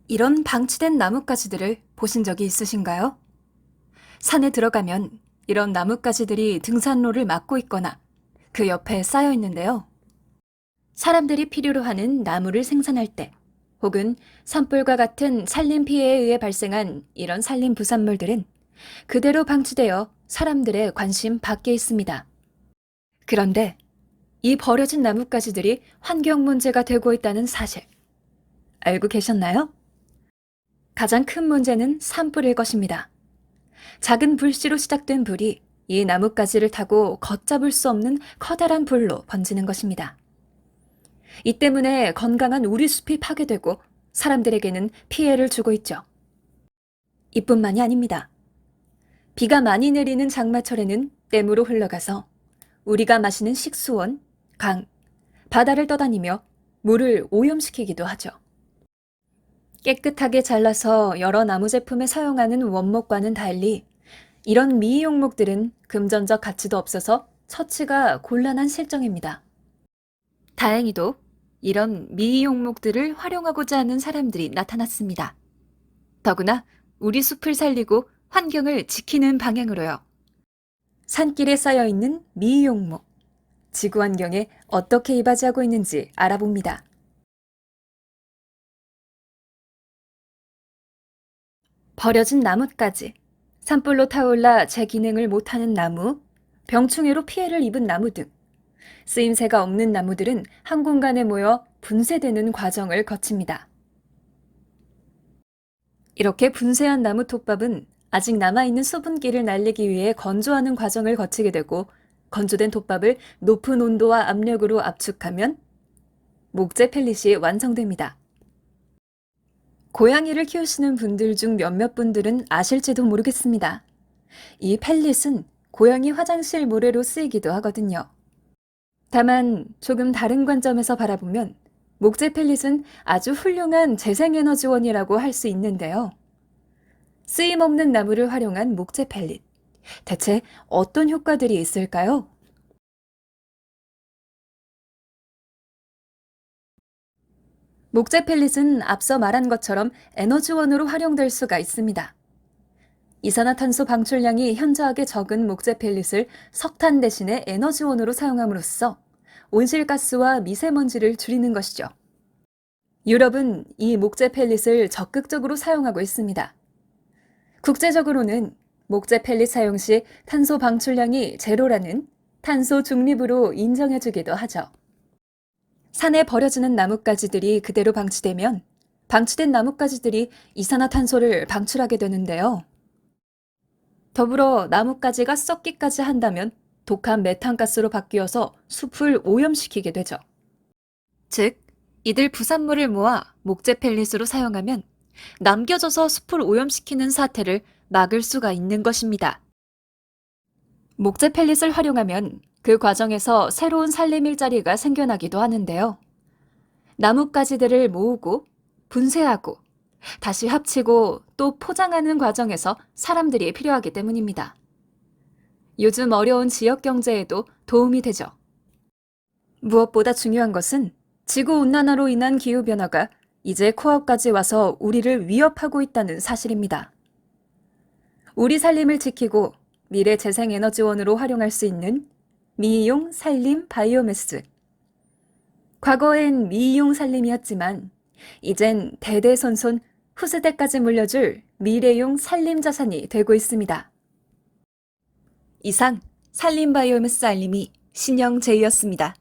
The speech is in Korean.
이런 방치된 나뭇가지들을 보신 적이 있으신가요? 산에 들어가면 이런 나뭇가지들이 등산로를 막고 있거나 그 옆에 쌓여 있는데요. 사람들이 필요로 하는 나무를 생산할 때 혹은 산불과 같은 산림 피해에 의해 발생한 이런 산림 부산물들은 그대로 방치되어 사람들의 관심 밖에 있습니다. 그런데 이 버려진 나뭇가지들이 환경 문제가 되고 있다는 사실 알고 계셨나요? 가장 큰 문제는 산불일 것입니다. 작은 불씨로 시작된 불이 이 나뭇가지를 타고 걷잡을 수 없는 커다란 불로 번지는 것입니다. 이 때문에 건강한 우리 숲이 파괴되고 사람들에게는 피해를 주고 있죠. 이뿐만이 아닙니다. 비가 많이 내리는 장마철에는 댐으로 흘러가서 우리가 마시는 식수원, 강, 바다를 떠다니며 물을 오염시키기도 하죠. 깨끗하게 잘라서 여러 나무 제품에 사용하는 원목과는 달리 이런 미이용목들은 금전적 가치도 없어서 처치가 곤란한 실정입니다. 다행히도 이런 미이용목들을 활용하고자 하는 사람들이 나타났습니다. 더구나 우리 숲을 살리고 환경을 지키는 방향으로요. 산길에 쌓여있는 미이용목, 지구 환경에 어떻게 이바지하고 있는지 알아봅니다. 버려진 나뭇가지, 산불로 타올라 제 기능을 못하는 나무, 병충해로 피해를 입은 나무 등 쓰임새가 없는 나무들은 한 공간에 모여 분쇄되는 과정을 거칩니다. 이렇게 분쇄한 나무 톱밥은 아직 남아있는 수분기를 날리기 위해 건조하는 과정을 거치게 되고 건조된 톱밥을 높은 온도와 압력으로 압축하면 목재 펠릿이 완성됩니다. 고양이를 키우시는 분들 중 몇몇 분들은 아실지도 모르겠습니다. 이 펠릿은 고양이 화장실 모래로 쓰이기도 하거든요. 다만 조금 다른 관점에서 바라보면 목재 펠릿은 아주 훌륭한 재생에너지원이라고 할 수 있는데요. 쓰임없는 나무를 활용한 목재 펠릿. 대체 어떤 효과들이 있을까요? 목재 펠릿은 앞서 말한 것처럼 에너지원으로 활용될 수가 있습니다. 이산화탄소 방출량이 현저하게 적은 목재 펠릿을 석탄 대신에 에너지원으로 사용함으로써 온실가스와 미세먼지를 줄이는 것이죠. 유럽은 이 목재 펠릿을 적극적으로 사용하고 있습니다. 국제적으로는 목재 펠릿 사용 시 탄소 방출량이 제로라는 탄소 중립으로 인정해주기도 하죠. 산에 버려지는 나뭇가지들이 그대로 방치되면 방치된 나뭇가지들이 이산화탄소를 방출하게 되는데요. 더불어 나뭇가지가 썩기까지 한다면 독한 메탄가스로 바뀌어서 숲을 오염시키게 되죠. 즉, 이들 부산물을 모아 목재 펠릿으로 사용하면 남겨져서 숲을 오염시키는 사태를 막을 수가 있는 것입니다. 목재 펠릿을 활용하면 그 과정에서 새로운 산림 일자리가 생겨나기도 하는데요. 나뭇가지들을 모으고 분쇄하고 다시 합치고 또 포장하는 과정에서 사람들이 필요하기 때문입니다. 요즘 어려운 지역 경제에도 도움이 되죠. 무엇보다 중요한 것은 지구온난화로 인한 기후변화가 이제 코앞까지 와서 우리를 위협하고 있다는 사실입니다. 우리 산림을 지키고 미래 재생에너지원으로 활용할 수 있는 미이용 산림 바이오매스. 과거엔 미이용 산림이었지만 이젠 대대손손 후세대까지 물려줄 미래용 산림 자산이 되고 있습니다. 이상 산림 바이오매스 알림이 신영제이였습니다.